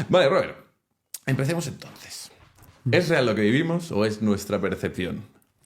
Vale, Robert, empecemos entonces. ¿Es real lo que vivimos o es nuestra percepción?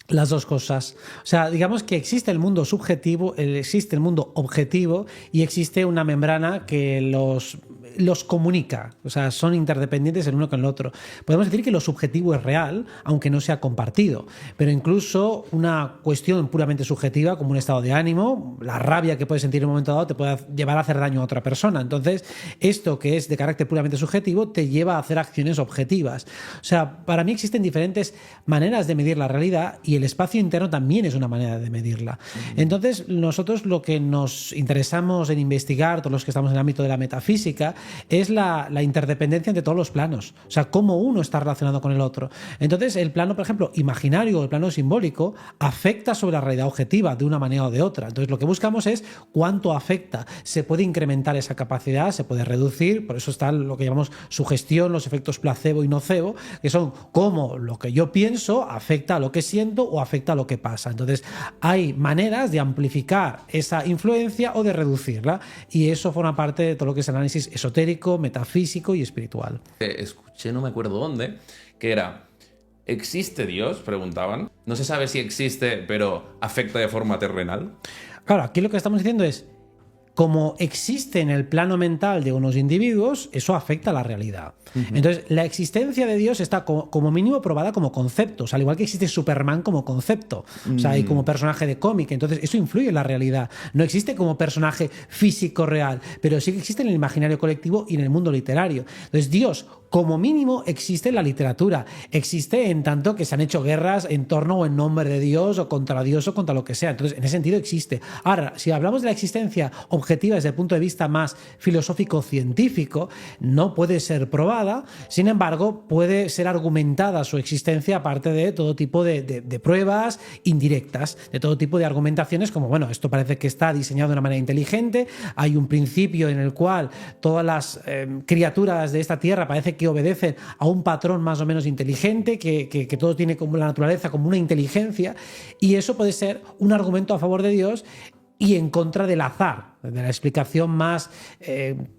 Las dos cosas. O sea, digamos que existe el mundo subjetivo, existe el mundo objetivo y existe una membrana que los comunica. O sea, son interdependientes el uno con el otro. Podemos decir que lo subjetivo es real, aunque no sea compartido. Pero incluso una cuestión puramente subjetiva, como un estado de ánimo, la rabia que puedes sentir en un momento dado te puede llevar a hacer daño a otra persona. Entonces, esto que es de carácter puramente subjetivo te lleva a hacer acciones objetivas. O sea, para mí existen diferentes maneras de medir la realidad y el espacio interno también es una manera de medirla. Entonces, nosotros lo que nos interesamos en investigar, todos los que estamos en el ámbito de la metafísica, es la interdependencia entre todos los planos. O sea, cómo uno está relacionado con el otro. Entonces, el plano, por ejemplo, imaginario o el plano simbólico afecta sobre la realidad objetiva de una manera o de otra. Entonces, lo que buscamos es cuánto afecta. Se puede incrementar esa capacidad, se puede reducir, por eso está lo que llamamos sugestión, los efectos placebo y nocebo, que son cómo lo que yo pienso afecta a lo que siento o afecta a lo que pasa. Entonces, hay maneras de amplificar esa influencia o de reducirla, y eso forma parte de todo lo que es el análisis esotérico, metafísico y espiritual. Escuché, no me acuerdo dónde, que era: ¿existe Dios? Preguntaban. No se sabe si existe, pero afecta de forma terrenal. Claro, aquí lo que estamos diciendo es, como existe en el plano mental de unos individuos, eso afecta a la realidad. Entonces, la existencia de Dios está como mínimo probada como concepto, o sea, al igual que existe Superman como concepto, o sea, y como personaje de cómic. Entonces, eso influye en la realidad. No existe como personaje físico real, pero sí que existe en el imaginario colectivo y en el mundo literario. Entonces, Dios, como mínimo, existe en la literatura. Existe en tanto que se han hecho guerras en torno o en nombre de Dios o contra Dios o contra lo que sea. Entonces, en ese sentido existe. Ahora, si hablamos de la existencia objetiva desde el punto de vista más filosófico-científico, no puede ser probada. Sin embargo, puede ser argumentada su existencia a partir de todo tipo de pruebas indirectas, de todo tipo de argumentaciones, como, bueno, esto parece que está diseñado de una manera inteligente, hay un principio en el cual todas las criaturas de esta tierra parece que obedecen a un patrón más o menos inteligente, que todo tiene como la naturaleza, como una inteligencia, y eso puede ser un argumento a favor de Dios y en contra del azar, de la explicación más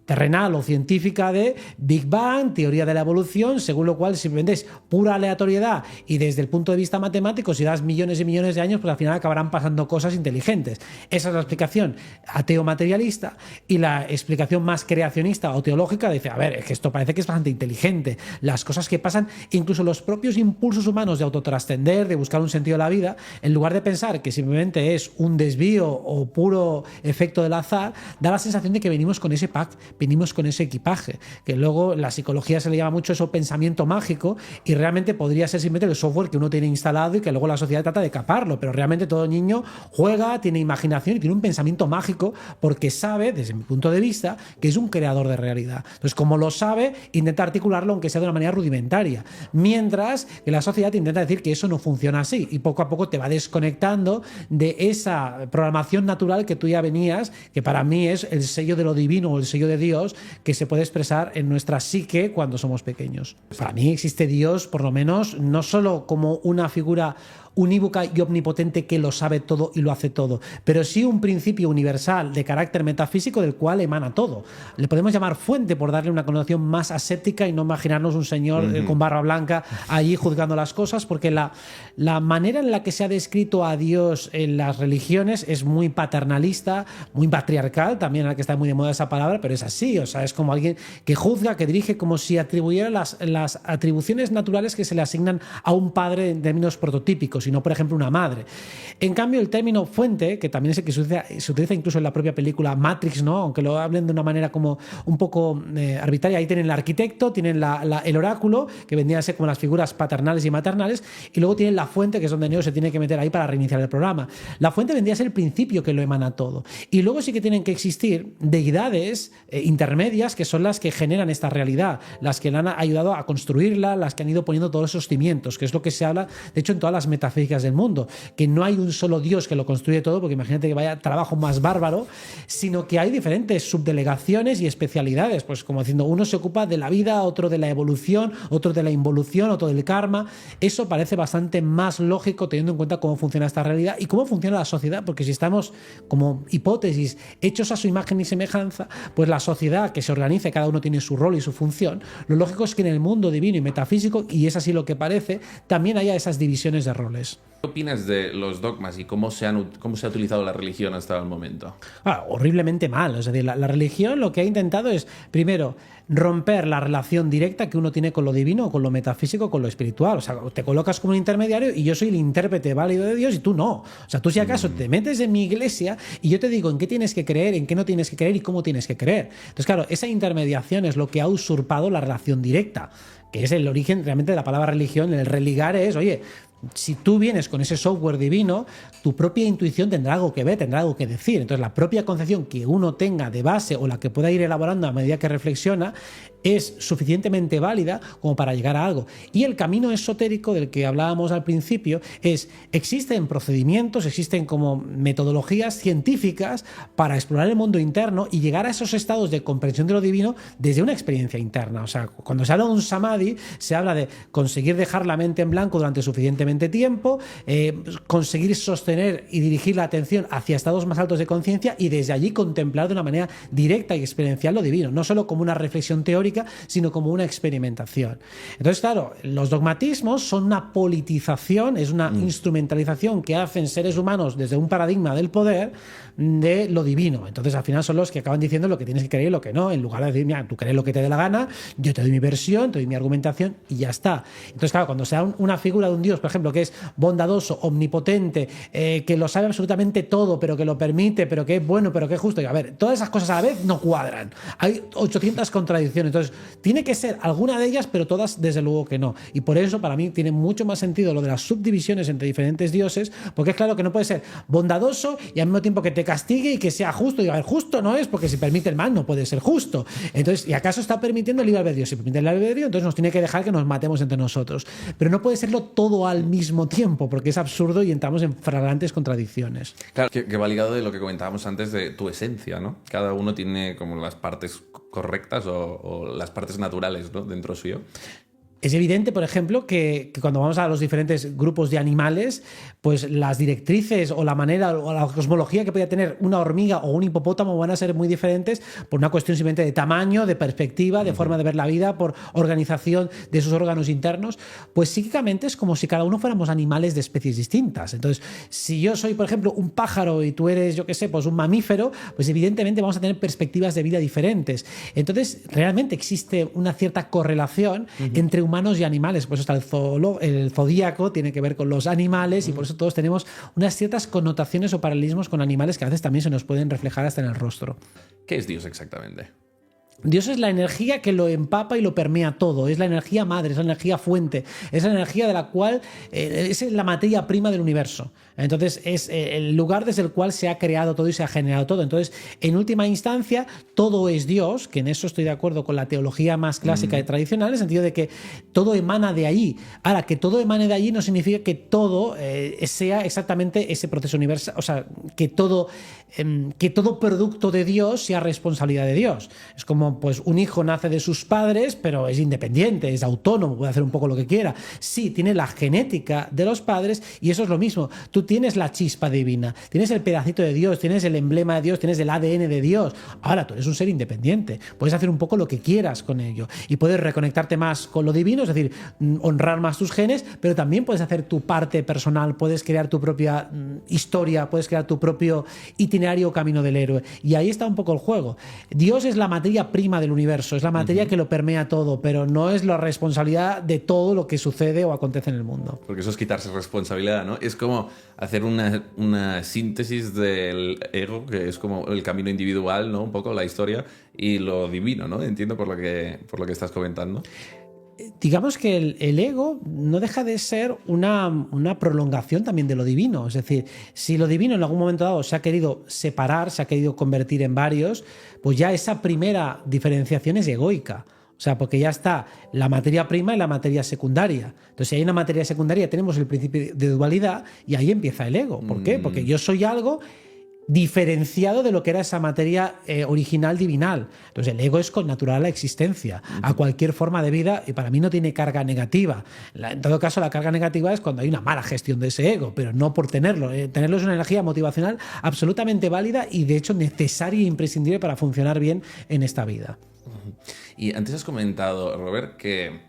terrenal o científica de Big Bang, teoría de la evolución, según lo cual simplemente es pura aleatoriedad, y desde el punto de vista matemático, si das millones y millones de años, pues al final acabarán pasando cosas inteligentes. Esa es la explicación ateo-materialista, y la explicación más creacionista o teológica dice, a ver, es que esto parece que es bastante inteligente. Las cosas que pasan, incluso los propios impulsos humanos de autotrascender, de buscar un sentido de la vida, en lugar de pensar que simplemente es un desvío o puro efecto del azar, da la sensación de que venimos con ese pack, venimos con ese equipaje, que luego en la psicología se le llama mucho eso pensamiento mágico, y realmente podría ser simplemente el software que uno tiene instalado y que luego la sociedad trata de caparlo, pero realmente todo niño juega, tiene imaginación y tiene un pensamiento mágico porque sabe, desde mi punto de vista, que es un creador de realidad. Entonces, como lo sabe, intenta articularlo aunque sea de una manera rudimentaria, mientras que la sociedad te intenta decir que eso no funciona así, y poco a poco te va desconectando de esa programación natural que tú ya venías, que para mí es el sello de lo divino o el sello de Dios que se puede expresar en nuestra psique cuando somos pequeños. Para mí existe Dios, por lo menos, no solo como una figura unívoca y omnipotente que lo sabe todo y lo hace todo, pero sí un principio universal de carácter metafísico del cual emana todo. Le podemos llamar fuente por darle una connotación más aséptica y no imaginarnos un señor con barba blanca allí juzgando las cosas, porque la manera en la que se ha descrito a Dios en las religiones es muy paternalista, muy patriarcal, también, en la que está muy de moda esa palabra, pero es así. O sea, es como alguien que juzga, que dirige, como si atribuyera las atribuciones naturales que se le asignan a un padre en términos prototípicos, y no, por ejemplo, una madre. En cambio, el término fuente, que también es el que se utiliza incluso en la propia película Matrix, ¿no? Aunque lo hablen de una manera como un poco arbitraria, ahí tienen el arquitecto, tienen el oráculo, que vendría a ser como las figuras paternales y maternales, y luego tienen la fuente, que es donde Neo se tiene que meter ahí para reiniciar el programa. La fuente vendría a ser el principio que lo emana todo. Y luego sí que tienen que existir deidades intermedias, que son las que generan esta realidad, las que le han ayudado a construirla, las que han ido poniendo todos esos cimientos, que es lo que se habla, de hecho, en todas las metafísicas metafísicas del mundo, que no hay un solo Dios que lo construye todo, porque imagínate que vaya trabajo más bárbaro, sino que hay diferentes subdelegaciones y especialidades, pues como diciendo, uno se ocupa de la vida, otro de la evolución, otro de la involución, otro del karma. Eso parece bastante más lógico teniendo en cuenta cómo funciona esta realidad y cómo funciona la sociedad, porque si estamos como hipótesis hechos a su imagen y semejanza, pues la sociedad que se organiza, cada uno tiene su rol y su función, lo lógico es que en el mundo divino y metafísico, y es así lo que parece, también haya esas divisiones de roles. ¿Qué opinas de los dogmas y cómo se ha utilizado la religión hasta el momento? Horriblemente mal. Es decir, la religión lo que ha intentado es, primero, romper la relación directa que uno tiene con lo divino, con lo metafísico, con lo espiritual. O sea, te colocas como un intermediario y yo soy el intérprete válido de Dios y tú no. O sea, tú si acaso te metes en mi iglesia y yo te digo en qué tienes que creer, en qué no tienes que creer y cómo tienes que creer. Entonces, claro, esa intermediación es lo que ha usurpado la relación directa, que es el origen realmente de la palabra religión. El religar es, oye, si tú vienes con ese software divino, tu propia intuición tendrá algo que ver, tendrá algo que decir. Entonces, la propia concepción que uno tenga de base o la que pueda ir elaborando a medida que reflexiona es suficientemente válida como para llegar a algo. Y el camino esotérico del que hablábamos al principio existen procedimientos, existen como metodologías científicas para explorar el mundo interno y llegar a esos estados de comprensión de lo divino desde una experiencia interna. O sea, cuando se habla de un samadhi, se habla de conseguir dejar la mente en blanco durante suficientemente tiempo, conseguir sostener y dirigir la atención hacia estados más altos de conciencia y desde allí contemplar de una manera directa y experiencial lo divino, no solo como una reflexión teórica, sino como una experimentación. Entonces, claro, los dogmatismos son una politización, es una instrumentalización que hacen seres humanos desde un paradigma del poder de lo divino. Entonces, al final son los que acaban diciendo lo que tienes que creer y lo que no, en lugar de decir, mira, tú crees lo que te dé la gana, yo te doy mi versión, te doy mi argumentación y ya está. Entonces, claro, cuando se da una figura de un Dios, por ejemplo, que es bondadoso, omnipotente, que lo sabe absolutamente todo, pero que lo permite, pero que es bueno, pero que es justo, y a ver, todas esas cosas a la vez no cuadran. Hay 800 contradicciones. Entonces, tiene que ser alguna de ellas, pero todas desde luego que no. Y por eso para mí tiene mucho más sentido lo de las subdivisiones entre diferentes dioses, porque es claro que no puede ser bondadoso y al mismo tiempo que te castigue y que sea justo. Y a ver, justo no es, porque si permite el mal no puede ser justo. Entonces, ¿y acaso está permitiendo el libre albedrío? Si permite el libre albedrío, entonces nos tiene que dejar que nos matemos entre nosotros. Pero no puede serlo todo al mismo tiempo, porque es absurdo y entramos en flagrantes contradicciones. Claro, que va ligado de lo que comentábamos antes de tu esencia, ¿no? Cada uno tiene como las partes correctas o las partes naturales, ¿no? Dentro suyo. Es evidente, por ejemplo, que cuando vamos a los diferentes grupos de animales, pues las directrices o la manera o la cosmología que podía tener una hormiga o un hipopótamo van a ser muy diferentes por una cuestión simplemente de tamaño, de perspectiva, de forma de ver la vida, por organización de sus órganos internos. Pues psíquicamente es como si cada uno fuéramos animales de especies distintas. Entonces, si yo soy, por ejemplo, un pájaro y tú eres, yo qué sé, pues un mamífero, pues evidentemente vamos a tener perspectivas de vida diferentes. Entonces, realmente existe una cierta correlación entre humanos y animales. Por eso está el zodíaco, tiene que ver con los animales y por eso todos tenemos unas ciertas connotaciones o paralelismos con animales que a veces también se nos pueden reflejar hasta en el rostro. ¿Qué es Dios exactamente? Dios es la energía que lo empapa y lo permea todo, es la energía madre, es la energía fuente, es la energía de la cual es la materia prima del universo. Entonces es el lugar desde el cual se ha creado todo y se ha generado todo. Entonces, en última instancia, todo es Dios, que en eso estoy de acuerdo con la teología más clásica y tradicional, en el sentido de que todo emana de ahí. Ahora, que todo emane de allí no significa que todo sea exactamente ese proceso universal, o sea, que todo producto de Dios sea responsabilidad de Dios. Es como pues un hijo nace de sus padres, pero es independiente, es autónomo, puede hacer un poco lo que quiera. Sí, tiene la genética de los padres y eso es lo mismo. Tú tienes la chispa divina, tienes el pedacito de Dios, tienes el emblema de Dios, tienes el ADN de Dios. Ahora, tú eres un ser independiente, puedes hacer un poco lo que quieras con ello y puedes reconectarte más con lo divino, es decir, honrar más tus genes, pero también puedes hacer tu parte personal, puedes crear tu propia historia, puedes crear tu propio itinerario o camino del héroe. Y ahí está un poco el juego. Dios es la materia prima del universo, es la materia que lo permea todo, pero no es la responsabilidad de todo lo que sucede o acontece en el mundo. Porque eso es quitarse responsabilidad, ¿no? Es como hacer una síntesis del ego, que es como el camino individual, ¿no? Un poco la historia y lo divino, ¿no? Entiendo por lo que estás comentando. Digamos que el ego no deja de ser una prolongación también de lo divino. Es decir, si lo divino en algún momento dado se ha querido separar, se ha querido convertir en varios, pues ya esa primera diferenciación es egoica. O sea, porque ya está la materia prima y la materia secundaria. Entonces, si hay una materia secundaria, tenemos el principio de dualidad y ahí empieza el ego. ¿Por qué? Porque yo soy algo diferenciado de lo que era esa materia original divinal. Entonces el ego es connatural a la existencia, a cualquier forma de vida, y para mí no tiene carga negativa. En todo caso, la carga negativa es cuando hay una mala gestión de ese ego, pero no por tenerlo. Tenerlo es una energía motivacional absolutamente válida y de hecho necesaria e imprescindible para funcionar bien en esta vida. Y antes has comentado, Robert, que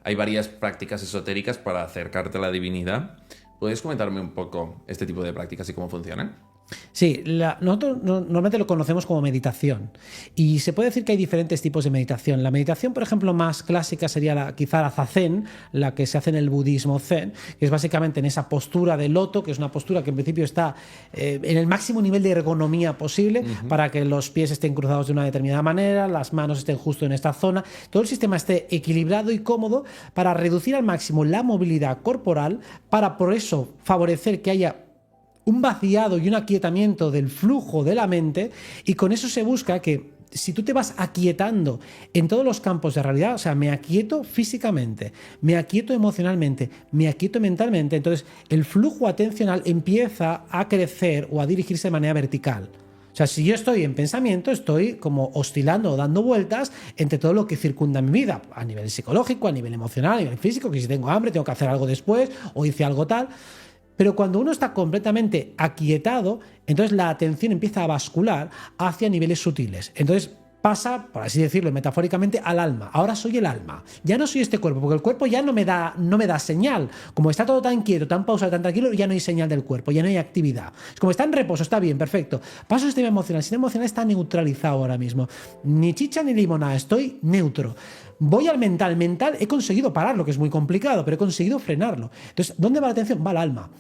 hay varias prácticas esotéricas para acercarte a la divinidad. ¿Puedes comentarme un poco este tipo de prácticas y cómo funcionan? Sí, nosotros normalmente lo conocemos como meditación y se puede decir que hay diferentes tipos de meditación. La meditación, por ejemplo, más clásica sería quizá la zazen, la que se hace en el budismo zen, que es básicamente en esa postura de loto, que es una postura que en principio está en el máximo nivel de ergonomía posible para que los pies estén cruzados de una determinada manera, las manos estén justo en esta zona, todo el sistema esté equilibrado y cómodo para reducir al máximo la movilidad corporal, para por eso favorecer que haya un vaciado y un aquietamiento del flujo de la mente, y con eso se busca que si tú te vas aquietando en todos los campos de realidad, o sea, me aquieto físicamente, me aquieto emocionalmente, me aquieto mentalmente, entonces el flujo atencional empieza a crecer o a dirigirse de manera vertical. O sea, si yo estoy en pensamiento, estoy como oscilando o dando vueltas entre todo lo que circunda mi vida, a nivel psicológico, a nivel emocional, a nivel físico, que si tengo hambre tengo que hacer algo después o hice algo tal. Pero cuando uno está completamente aquietado, entonces la atención empieza a bascular hacia niveles sutiles. Entonces pasa, por así decirlo metafóricamente, al alma. Ahora soy el alma. Ya no soy este cuerpo, porque el cuerpo ya no me da señal. Como está todo tan quieto, tan pausado, tan tranquilo, ya no hay señal del cuerpo, ya no hay actividad. Es como está en reposo, está bien, perfecto. Paso al sistema emocional. El sistema emocional está neutralizado ahora mismo. Ni chicha ni limonada, estoy neutro. Voy al mental. Mental he conseguido pararlo, que es muy complicado, pero he conseguido frenarlo. Entonces, ¿dónde va la atención? Va al alma.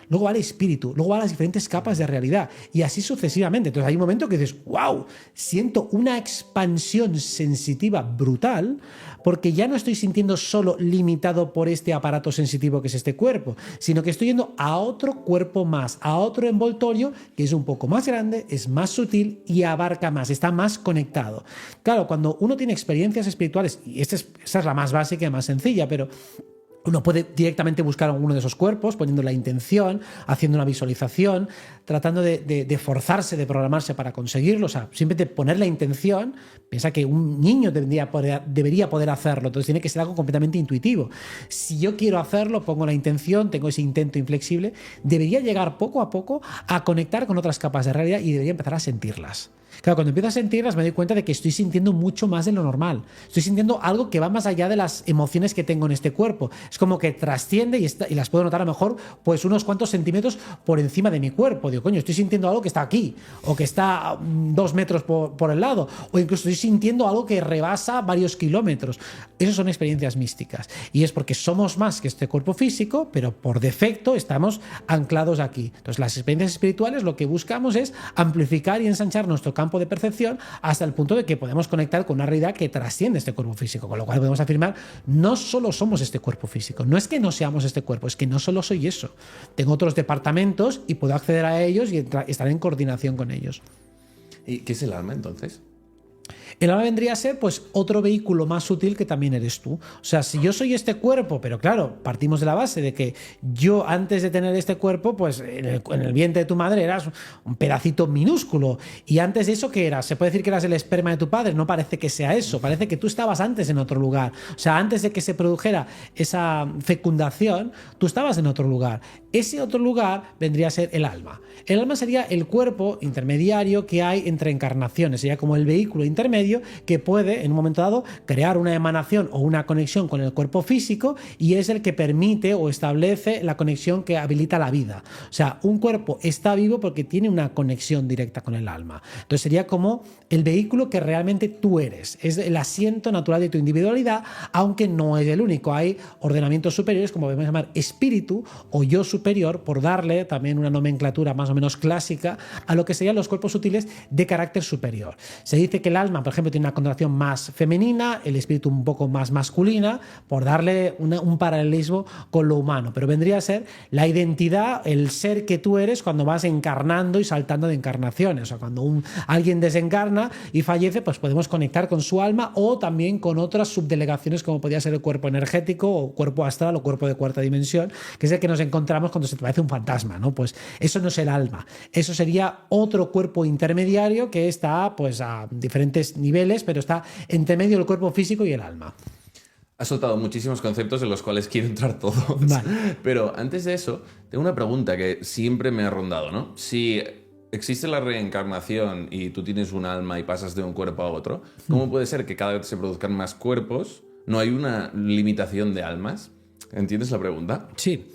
Luego va el espíritu, luego va a las diferentes capas de realidad y así sucesivamente. Entonces hay un momento que dices, wow, siento una expansión sensitiva brutal porque ya no estoy sintiendo solo limitado por este aparato sensitivo que es este cuerpo, sino que estoy yendo a otro cuerpo más, a otro envoltorio que es un poco más grande, es más sutil y abarca más, está más conectado. Claro, cuando uno tiene experiencias espirituales, y esta es la más básica y más sencilla, pero uno puede directamente buscar alguno de esos cuerpos, poniendo la intención, haciendo una visualización, tratando de forzarse, de programarse para conseguirlo. O sea, simplemente poner la intención. Piensa que un niño debería poder hacerlo, entonces tiene que ser algo completamente intuitivo. Si yo quiero hacerlo, pongo la intención, tengo ese intento inflexible, debería llegar poco a poco a conectar con otras capas de realidad y debería empezar a sentirlas. Claro, cuando empiezo a sentirlas me doy cuenta de que estoy sintiendo mucho más de lo normal. Estoy sintiendo algo que va más allá de las emociones que tengo en este cuerpo. Es como que trasciende y las puedo notar a lo mejor pues unos cuantos centímetros por encima de mi cuerpo. Digo, coño, estoy sintiendo algo que está aquí o que está 2 metros por el lado, o incluso estoy sintiendo algo que rebasa varios kilómetros. Esas son experiencias místicas y es porque somos más que este cuerpo físico, pero por defecto estamos anclados aquí. Entonces las experiencias espirituales lo que buscamos es amplificar y ensanchar nuestro campo de percepción hasta el punto de que podemos conectar con una realidad que trasciende este cuerpo físico, con lo cual podemos afirmar, no solo somos este cuerpo físico, no es que no seamos este cuerpo, es que no solo soy eso, tengo otros departamentos y puedo acceder a ellos y estar en coordinación con ellos. ¿Y qué es el alma entonces? El alma vendría a ser pues otro vehículo más sutil que también eres tú. O sea, si yo soy este cuerpo, pero claro, partimos de la base de que yo antes de tener este cuerpo, pues en el vientre de tu madre eras un pedacito minúsculo. Y antes de eso, ¿qué eras? Se puede decir que eras el esperma de tu padre. No parece que sea eso. Parece que tú estabas antes en otro lugar. O sea, antes de que se produjera esa fecundación, tú estabas en otro lugar. Ese otro lugar vendría a ser el alma. El alma sería el cuerpo intermediario que hay entre encarnaciones. Sería como el vehículo intermedio que puede, en un momento dado, crear una emanación o una conexión con el cuerpo físico y es el que permite o establece la conexión que habilita la vida. O sea, un cuerpo está vivo porque tiene una conexión directa con el alma. Entonces sería como el vehículo que realmente tú eres. Es el asiento natural de tu individualidad, aunque no es el único. Hay ordenamientos superiores, como podemos llamar espíritu o yo superior, superior, por darle también una nomenclatura más o menos clásica a lo que serían los cuerpos sutiles de carácter superior. Se dice que el alma, por ejemplo, tiene una connotación más femenina, el espíritu un poco más masculina, por darle un paralelismo con lo humano, pero vendría a ser la identidad, el ser que tú eres cuando vas encarnando y saltando de encarnaciones. O sea, cuando alguien desencarna y fallece, pues podemos conectar con su alma o también con otras subdelegaciones como podría ser el cuerpo energético o cuerpo astral o cuerpo de cuarta dimensión, que es el que nos encontramos cuando se te parece un fantasma, ¿no? Pues eso no es el alma, eso sería otro cuerpo intermediario que está pues a diferentes niveles, pero está entre medio del cuerpo físico y el alma. Has soltado muchísimos conceptos en los cuales quiero entrar todos. Vale. Pero antes de eso, tengo una pregunta que siempre me ha rondado, ¿no? Si existe la reencarnación y tú tienes un alma y pasas de un cuerpo a otro, ¿cómo puede ser que cada vez se produzcan más cuerpos? ¿No hay una limitación de almas? ¿Entiendes la pregunta? Sí.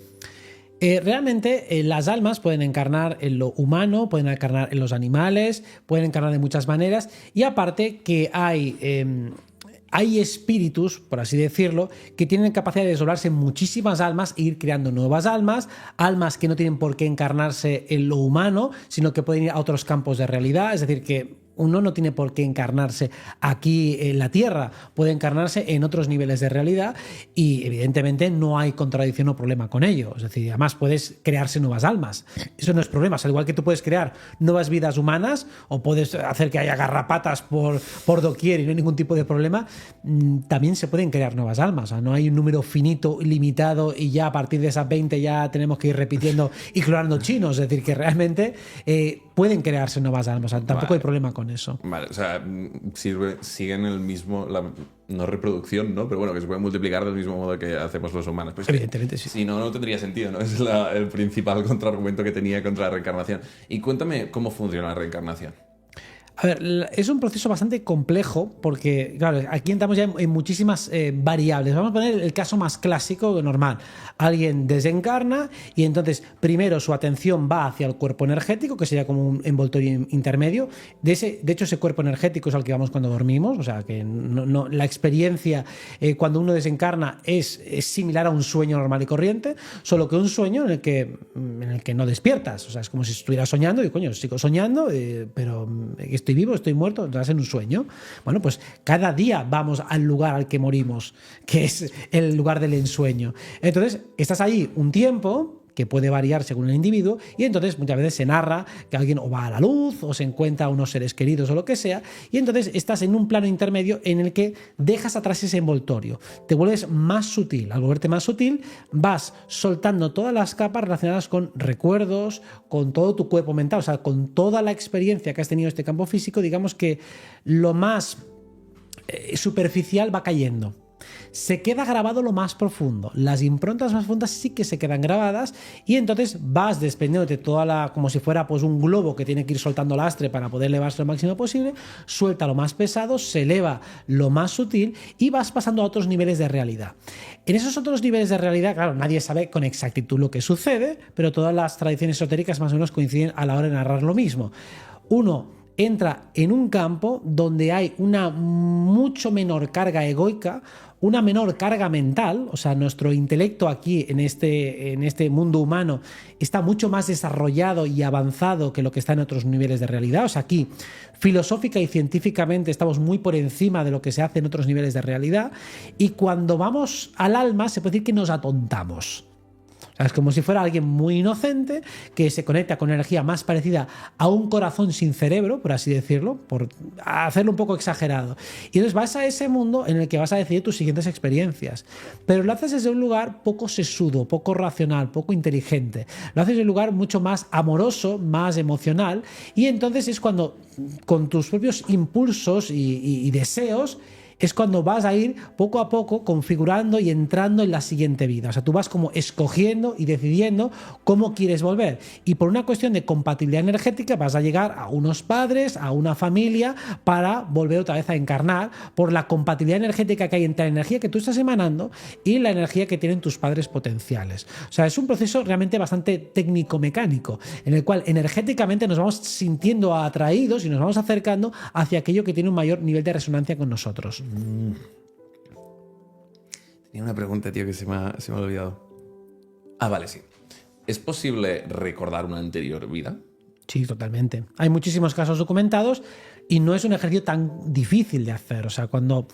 Realmente las almas pueden encarnar en lo humano, pueden encarnar en los animales, pueden encarnar de muchas maneras, y aparte que hay espíritus, por así decirlo, que tienen capacidad de desdoblarse en muchísimas almas e ir creando nuevas almas, almas que no tienen por qué encarnarse en lo humano, sino que pueden ir a otros campos de realidad, es decir, que uno no tiene por qué encarnarse aquí en la Tierra, puede encarnarse en otros niveles de realidad y evidentemente no hay contradicción o problema con ello. Es decir, además puedes crearse nuevas almas. Eso no es problema. Al igual que tú puedes crear nuevas vidas humanas o puedes hacer que haya garrapatas por doquier y no hay ningún tipo de problema, también se pueden crear nuevas almas. O sea, no hay un número finito, limitado y ya a partir de esas 20 ya tenemos que ir repitiendo y clonando chinos. Es decir, que realmente pueden crearse nuevas almas. O sea, tampoco hay problema con eso. Vale, o sea, siguen el mismo, no reproducción, ¿no? Pero bueno, que se puede multiplicar del mismo modo que hacemos los humanos. Pues evidentemente sí. Si no, no tendría sentido, ¿no? Es el principal contraargumento que tenía contra la reencarnación. Y cuéntame cómo funciona la reencarnación. A ver, es un proceso bastante complejo porque, claro, aquí entramos ya en muchísimas variables. Vamos a poner el caso más clásico, normal. Alguien desencarna y entonces primero su atención va hacia el cuerpo energético, que sería como un envoltorio intermedio. De hecho, ese cuerpo energético es al que vamos cuando dormimos. O sea, que la experiencia cuando uno desencarna es similar a un sueño normal y corriente, solo que un sueño en el que no despiertas. O sea, es como si estuvieras soñando y, coño, sigo soñando, pero estoy vivo, estoy muerto, estás en un sueño. Bueno, pues cada día vamos al lugar al que morimos, que es el lugar del ensueño. Entonces, estás ahí un tiempo que puede variar según el individuo, y entonces muchas veces se narra que alguien o va a la luz o se encuentra a unos seres queridos o lo que sea, y entonces estás en un plano intermedio en el que dejas atrás ese envoltorio, te vuelves más sutil. Al volverte más sutil vas soltando todas las capas relacionadas con recuerdos, con todo tu cuerpo mental, o sea, con toda la experiencia que has tenido en este campo físico. Digamos que lo más superficial va cayendo. Se queda grabado lo más profundo. Las improntas más profundas sí que se quedan grabadas, y entonces vas desprendiéndote como si fuera pues un globo que tiene que ir soltando lastre para poder elevarse lo máximo posible. Suelta lo más pesado, se eleva lo más sutil y vas pasando a otros niveles de realidad. En esos otros niveles de realidad, claro, nadie sabe con exactitud lo que sucede, pero todas las tradiciones esotéricas más o menos coinciden a la hora de narrar lo mismo. Uno entra en un campo donde hay una mucho menor carga egoica, una menor carga mental. O sea, nuestro intelecto aquí en este mundo humano está mucho más desarrollado y avanzado que lo que está en otros niveles de realidad. O sea, aquí filosófica y científicamente estamos muy por encima de lo que se hace en otros niveles de realidad, y cuando vamos al alma se puede decir que nos atontamos. Es como si fuera alguien muy inocente que se conecta con energía más parecida a un corazón sin cerebro, por así decirlo, por hacerlo un poco exagerado. Y entonces vas a ese mundo en el que vas a decidir tus siguientes experiencias. Pero lo haces desde un lugar poco sesudo, poco racional, poco inteligente. Lo haces desde un lugar mucho más amoroso, más emocional. Y entonces es cuando, con tus propios impulsos y deseos, es cuando vas a ir poco a poco configurando y entrando en la siguiente vida. O sea, tú vas como escogiendo y decidiendo cómo quieres volver. Y por una cuestión de compatibilidad energética vas a llegar a unos padres, a una familia, para volver otra vez a encarnar por la compatibilidad energética que hay entre la energía que tú estás emanando y la energía que tienen tus padres potenciales. O sea, es un proceso realmente bastante técnico-mecánico, en el cual energéticamente nos vamos sintiendo atraídos y nos vamos acercando hacia aquello que tiene un mayor nivel de resonancia con nosotros. Tenía una pregunta, tío, que se me ha olvidado. Ah, vale, sí. ¿Es posible recordar una anterior vida? Sí, totalmente. Hay muchísimos casos documentados y no es un ejercicio tan difícil de hacer. O sea, cuando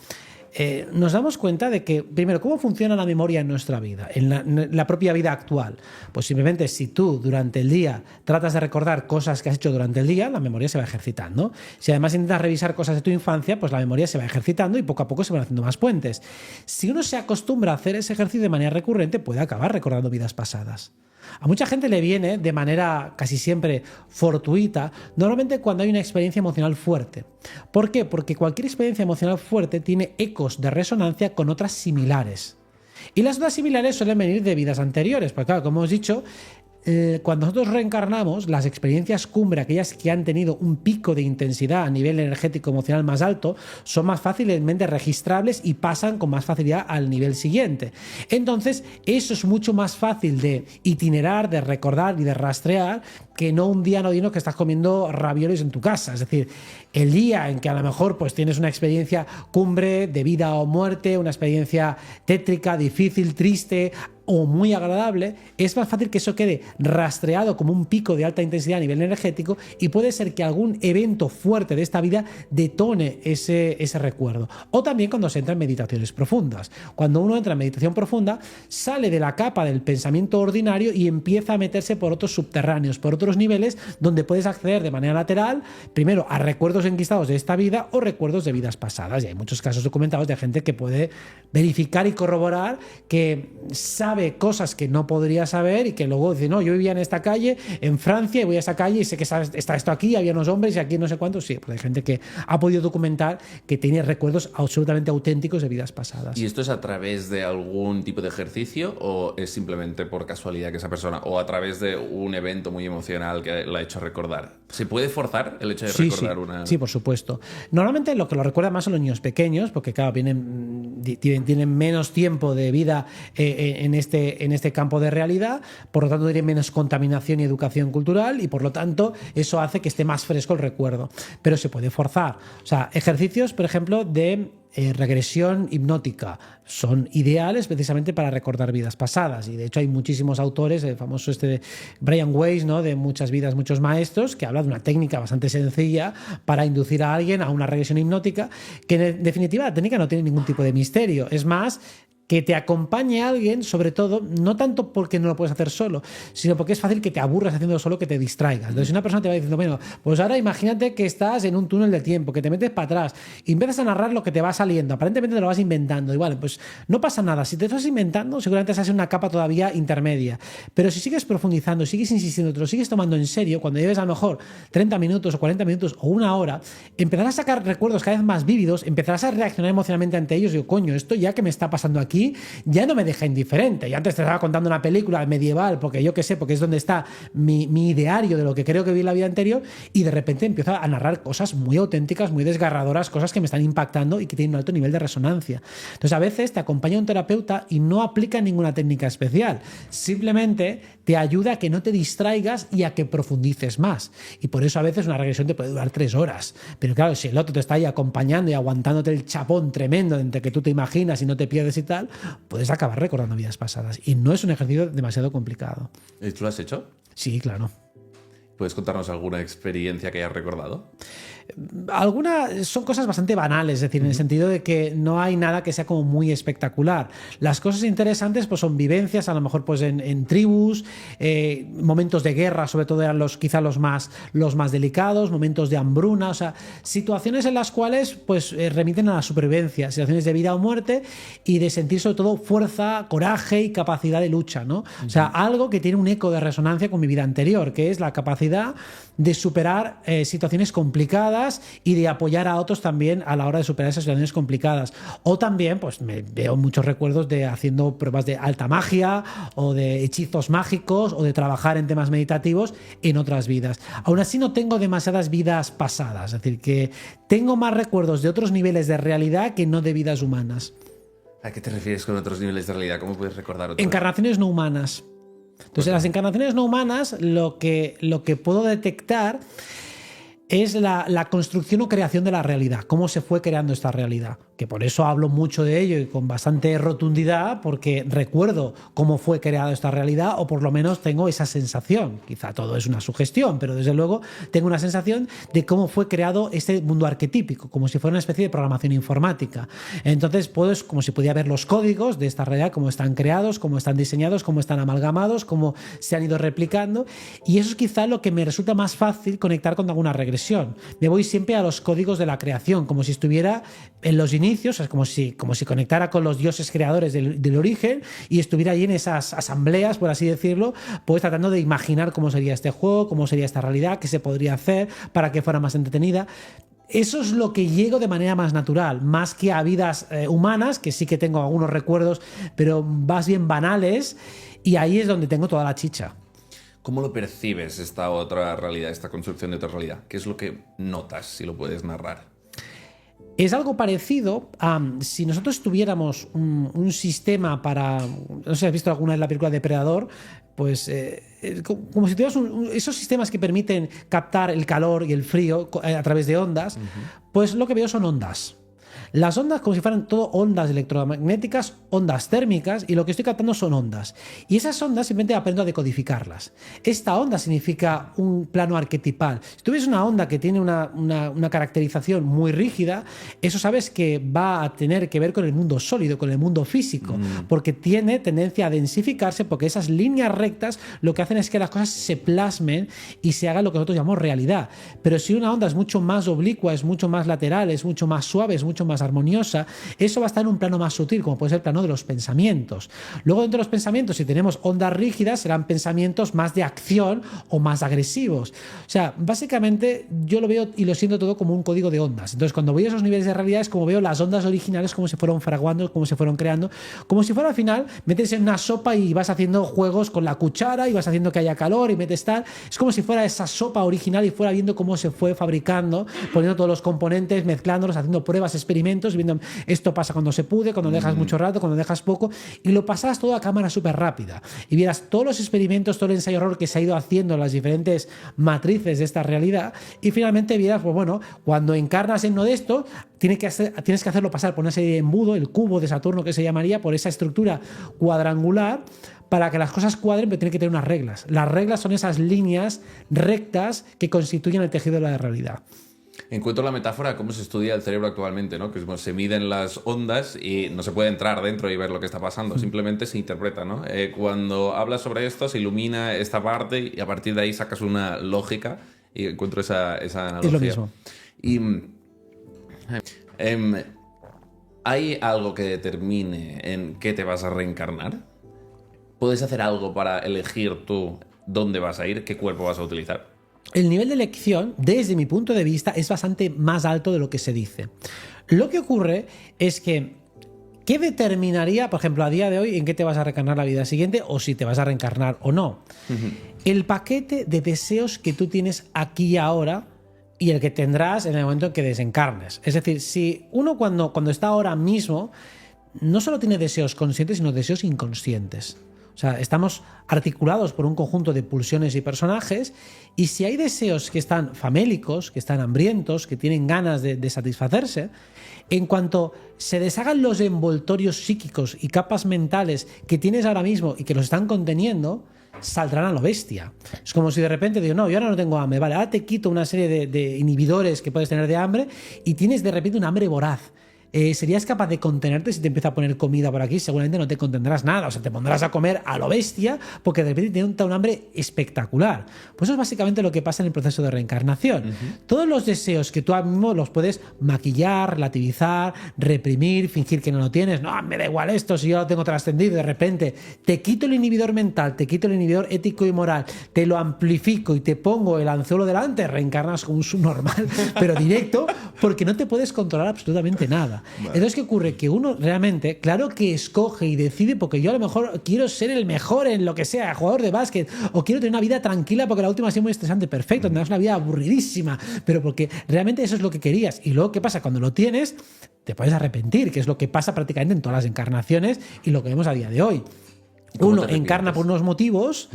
nos damos cuenta de que, primero, ¿cómo funciona la memoria en nuestra vida, en la propia vida actual? Pues simplemente si tú durante el día tratas de recordar cosas que has hecho durante el día, la memoria se va ejercitando. Si además intentas revisar cosas de tu infancia, pues la memoria se va ejercitando y poco a poco se van haciendo más puentes. Si uno se acostumbra a hacer ese ejercicio de manera recurrente, puede acabar recordando vidas pasadas. A mucha gente le viene de manera casi siempre fortuita, normalmente cuando hay una experiencia emocional fuerte. ¿Por qué? Porque cualquier experiencia emocional fuerte tiene ecos de resonancia con otras similares. Y las otras similares suelen venir de vidas anteriores, porque claro, como hemos dicho, cuando nosotros reencarnamos, las experiencias cumbre, aquellas que han tenido un pico de intensidad a nivel energético emocional más alto, son más fácilmente registrables y pasan con más facilidad al nivel siguiente. Entonces, eso es mucho más fácil de itinerar, de recordar y de rastrear que no un día anodino que estás comiendo raviolis en tu casa. Es decir, el día en que a lo mejor pues, tienes una experiencia cumbre de vida o muerte, una experiencia tétrica, difícil, triste o muy agradable, es más fácil que eso quede rastreado como un pico de alta intensidad a nivel energético y puede ser que algún evento fuerte de esta vida detone ese recuerdo. O también cuando se entra en meditaciones profundas. Cuando uno entra en meditación profunda, sale de la capa del pensamiento ordinario y empieza a meterse por otros subterráneos, por otros niveles donde puedes acceder de manera lateral, primero a recuerdos enquistados de esta vida o recuerdos de vidas pasadas. Y hay muchos casos documentados de gente que puede verificar y corroborar que sabe cosas que no podría saber y que luego dice, no, yo vivía en esta calle, en Francia, y voy a esa calle y sé que está esto aquí, había unos hombres y aquí no sé cuántos. Sí, pues hay gente que ha podido documentar que tiene recuerdos absolutamente auténticos de vidas pasadas. ¿Y esto es a través de algún tipo de ejercicio o es simplemente por casualidad que esa persona, o a través de un evento muy emocional que la ha hecho recordar? ¿Se puede forzar el hecho de recordar una...? Sí, por supuesto. Normalmente lo que lo recuerda más son los niños pequeños, porque claro, tienen menos tiempo de vida en este campo de realidad, por lo tanto tienen menos contaminación y educación cultural y por lo tanto eso hace que esté más fresco el recuerdo. Pero se puede forzar. O sea, ejercicios, por ejemplo, de regresión hipnótica son ideales precisamente para recordar vidas pasadas, y de hecho hay muchísimos autores, el famoso de Brian Weiss, ¿no?, de Muchas vidas, muchos maestros, que habla de una técnica bastante sencilla para inducir a alguien a una regresión hipnótica, que en definitiva la técnica no tiene ningún tipo de misterio, es más que te acompañe alguien, sobre todo, no tanto porque no lo puedes hacer solo, sino porque es fácil que te aburras haciéndolo solo, que te distraigas. Entonces, si una persona te va diciendo, bueno, pues ahora imagínate que estás en un túnel del tiempo, que te metes para atrás y empiezas a narrar lo que te va saliendo, aparentemente te lo vas inventando, y vale, pues no pasa nada. Si te estás inventando, seguramente estás en una capa todavía intermedia. Pero si sigues profundizando, sigues insistiendo, te lo sigues tomando en serio, cuando lleves a lo mejor 30 minutos o 40 minutos o una hora, empezarás a sacar recuerdos cada vez más vívidos, empezarás a reaccionar emocionalmente ante ellos y digo, coño, esto ya que me está pasando aquí ya no me deja indiferente. Yo antes te estaba contando una película medieval porque yo qué sé, porque es donde está mi ideario de lo que creo que vi en la vida anterior, y de repente empiezo a narrar cosas muy auténticas, muy desgarradoras, cosas que me están impactando y que tienen un alto nivel de resonancia. Entonces a veces te acompaña un terapeuta y no aplica ninguna técnica especial, simplemente te ayuda a que no te distraigas y a que profundices más, y por eso a veces una regresión te puede durar 3 horas, pero claro, si el otro te está ahí acompañando y aguantándote el chapón tremendo entre que tú te imaginas y no te pierdes y tal, puedes acabar recordando vidas pasadas, y no es un ejercicio demasiado complicado. ¿Y tú lo has hecho? Sí, claro. ¿Puedes contarnos alguna experiencia que hayas recordado? Algunas son cosas bastante banales, es decir, en el sentido de que no hay nada que sea como muy espectacular. Las cosas interesantes pues son vivencias, a lo mejor pues en tribus, momentos de guerra, sobre todo eran quizá los más delicados, momentos de hambruna, o sea, situaciones en las cuales pues remiten a la supervivencia, situaciones de vida o muerte, y de sentir sobre todo fuerza, coraje y capacidad de lucha, ¿no? O sea, algo que tiene un eco de resonancia con mi vida anterior, que es la capacidad de superar situaciones complicadas y de apoyar a otros también a la hora de superar esas situaciones complicadas. O también, pues me veo muchos recuerdos de haciendo pruebas de alta magia o de hechizos mágicos o de trabajar en temas meditativos en otras vidas. Aún así no tengo demasiadas vidas pasadas, es decir, que tengo más recuerdos de otros niveles de realidad que no de vidas humanas. ¿A qué te refieres con otros niveles de realidad? ¿Cómo puedes recordar otros? Encarnaciones no humanas. Entonces, en las encarnaciones no humanas lo que puedo detectar es la construcción o creación de la realidad, cómo se fue creando esta realidad. Que por eso hablo mucho de ello y con bastante rotundidad, porque recuerdo cómo fue creada esta realidad, o por lo menos tengo esa sensación. Quizá todo es una sugestión, pero desde luego tengo una sensación de cómo fue creado este mundo arquetípico, como si fuera una especie de programación informática. Entonces, como si pudiera ver los códigos de esta realidad, cómo están creados, cómo están diseñados, cómo están amalgamados, cómo se han ido replicando. Y eso es quizá lo que me resulta más fácil conectar con alguna regresión. Me voy siempre a los códigos de la creación, como si estuviera en los inicios, es como si conectara con los dioses creadores del origen y estuviera ahí en esas asambleas, por así decirlo, pues tratando de imaginar cómo sería este juego, cómo sería esta realidad, qué se podría hacer para que fuera más entretenida. Eso es lo que llego de manera más natural, más que a vidas humanas, que sí que tengo algunos recuerdos, pero más bien banales, y ahí es donde tengo toda la chicha. ¿Cómo lo percibes esta otra realidad, esta construcción de otra realidad? ¿Qué es lo que notas, si lo puedes narrar? Es algo parecido a si nosotros tuviéramos un sistema para... No sé si has visto alguna de la película Depredador, pues como si tuvieras esos sistemas que permiten captar el calor y el frío a través de ondas, pues lo que veo son ondas. Las ondas, como si fueran todo ondas electromagnéticas, ondas térmicas, y lo que estoy captando son ondas. Y esas ondas simplemente aprendo a decodificarlas. Esta onda significa un plano arquetipal. Si tú ves una onda que tiene una caracterización muy rígida, eso sabes que va a tener que ver con el mundo sólido, con el mundo físico, porque tiene tendencia a densificarse, porque esas líneas rectas lo que hacen es que las cosas se plasmen y se haga lo que nosotros llamamos realidad. Pero si una onda es mucho más oblicua, es mucho más lateral, es mucho más suave, es mucho más armoniosa, eso va a estar en un plano más sutil, como puede ser el plano de los pensamientos. Luego, dentro de los pensamientos, si tenemos ondas rígidas, serán pensamientos más de acción o más agresivos. O sea, básicamente yo lo veo y lo siento todo como un código de ondas. Entonces, cuando voy a esos niveles de realidad, es como veo las ondas originales, como se fueron fraguando, como se fueron creando, como si fuera al final, metes en una sopa y vas haciendo juegos con la cuchara y vas haciendo que haya calor y metes tal. Es como si fuera esa sopa original y fuera viendo cómo se fue fabricando, poniendo todos los componentes, mezclándolos, haciendo pruebas, experimentos, viendo esto pasa cuando se pude, cuando dejas mucho rato, cuando dejas poco, y lo pasas todo a cámara súper rápida y vieras todos los experimentos, todo el ensayo error que se ha ido haciendo en las diferentes matrices de esta realidad, y finalmente vieras, pues bueno, cuando encarnas en uno de estos, tienes que hacerlo pasar por una serie de embudo, el cubo de Saturno que se llamaría, por esa estructura cuadrangular. Para que las cosas cuadren, pero tiene que tener unas reglas. Las reglas son esas líneas rectas que constituyen el tejido de la realidad. Encuentro la metáfora de cómo se estudia el cerebro actualmente, ¿no? Que se miden las ondas y no se puede entrar dentro y ver lo que está pasando, simplemente se interpreta, ¿no? Cuando hablas sobre esto, se ilumina esta parte y a partir de ahí sacas una lógica y encuentro esa analogía. Es lo mismo. Y ¿hay algo que determine en qué te vas a reencarnar? ¿Puedes hacer algo para elegir tú dónde vas a ir, qué cuerpo vas a utilizar? El nivel de elección, desde mi punto de vista, es bastante más alto de lo que se dice. Lo que ocurre es que, ¿qué determinaría, por ejemplo, a día de hoy, en qué te vas a reencarnar la vida siguiente o si te vas a reencarnar o no? El paquete de deseos que tú tienes aquí y ahora y el que tendrás en el momento en que desencarnes. Es decir, si uno cuando está ahora mismo, no solo tiene deseos conscientes, sino deseos inconscientes. O sea, estamos articulados por un conjunto de pulsiones y personajes, y si hay deseos que están famélicos, que están hambrientos, que tienen ganas de satisfacerse, en cuanto se deshagan los envoltorios psíquicos y capas mentales que tienes ahora mismo y que los están conteniendo, saldrán a lo bestia. Es como si de repente digo, no, yo ahora no tengo hambre, vale, ahora te quito una serie de inhibidores que puedes tener de hambre y tienes de repente un hambre voraz. ¿Serías capaz de contenerte si te empieza a poner comida por aquí? Seguramente no te contendrás nada, o sea, te pondrás a comer a lo bestia porque de repente te da un hambre espectacular. Pues eso es básicamente lo que pasa en el proceso de reencarnación. Todos los deseos que tú ahora mismo los puedes maquillar, relativizar, reprimir, fingir que no lo tienes. No, me da igual esto, si yo lo tengo trascendido, de repente te quito el inhibidor mental, te quito el inhibidor ético y moral, te lo amplifico y te pongo el anzuelo delante, reencarnas como un subnormal, pero directo, porque no te puedes controlar absolutamente nada. Vale. Entonces, ¿qué ocurre? Que uno realmente, claro que escoge y decide, porque yo a lo mejor quiero ser el mejor en lo que sea, jugador de básquet, o quiero tener una vida tranquila porque la última ha sido muy estresante. Perfecto, tendrás una vida aburridísima, pero porque realmente eso es lo que querías. Y luego, ¿qué pasa? Cuando lo tienes, te puedes arrepentir, que es lo que pasa prácticamente en todas las encarnaciones y lo que vemos a día de hoy. ¿Cómo Uno te encarna por unos motivos,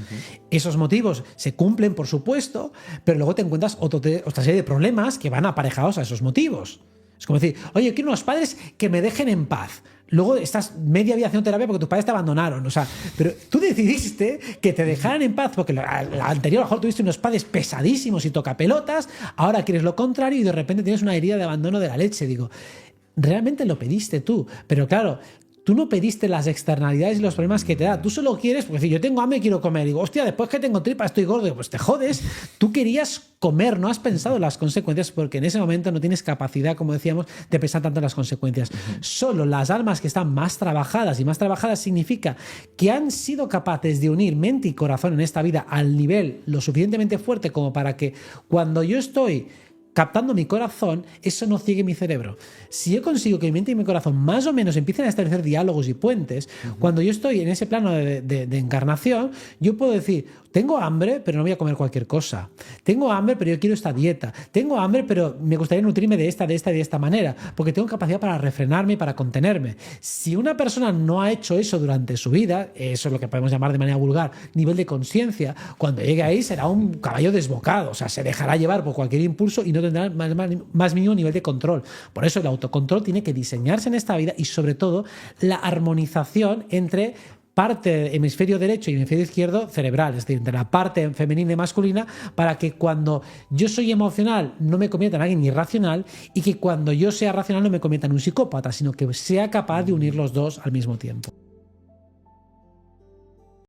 esos motivos se cumplen, por supuesto, pero luego te encuentras otra serie de problemas que van aparejados a esos motivos. Es como decir, oye, quiero unos padres que me dejen en paz. Luego estás media vida haciendo terapia porque tus padres te abandonaron. O sea, pero tú decidiste que te dejaran en paz porque la anterior a lo mejor tuviste unos padres pesadísimos y tocapelotas, ahora quieres lo contrario y de repente tienes una herida de abandono de la leche. Digo, realmente lo pediste tú, pero claro, tú no pediste las externalidades y los problemas que te da. Tú solo quieres, porque si yo tengo hambre y quiero comer, digo, hostia, después que tengo tripa estoy gordo. Digo, pues te jodes. Tú querías comer, no has pensado en las consecuencias porque en ese momento no tienes capacidad, como decíamos, de pensar tanto en las consecuencias. Solo las almas que están más trabajadas, y más trabajadas significa que han sido capaces de unir mente y corazón en esta vida al nivel lo suficientemente fuerte como para que cuando yo estoy captando mi corazón, eso no ciegue mi cerebro. Si yo consigo que mi mente y mi corazón más o menos empiecen a establecer diálogos y puentes, cuando yo estoy en ese plano de encarnación, yo puedo decir, tengo hambre, pero no voy a comer cualquier cosa. Tengo hambre, pero yo quiero esta dieta. Tengo hambre, pero me gustaría nutrirme de esta manera, porque tengo capacidad para refrenarme y para contenerme. Si una persona no ha hecho eso durante su vida, eso es lo que podemos llamar de manera vulgar nivel de conciencia, cuando llegue ahí será un caballo desbocado, o sea, se dejará llevar por cualquier impulso y no tendrá más mínimo nivel de control. Por eso el autocontrol tiene que diseñarse en esta vida y sobre todo la armonización entre parte hemisferio derecho y hemisferio izquierdo cerebral, es decir, entre la parte femenina y masculina, para que cuando yo soy emocional no me convierta en alguien irracional y que cuando yo sea racional no me convierta en un psicópata, sino que sea capaz de unir los dos al mismo tiempo.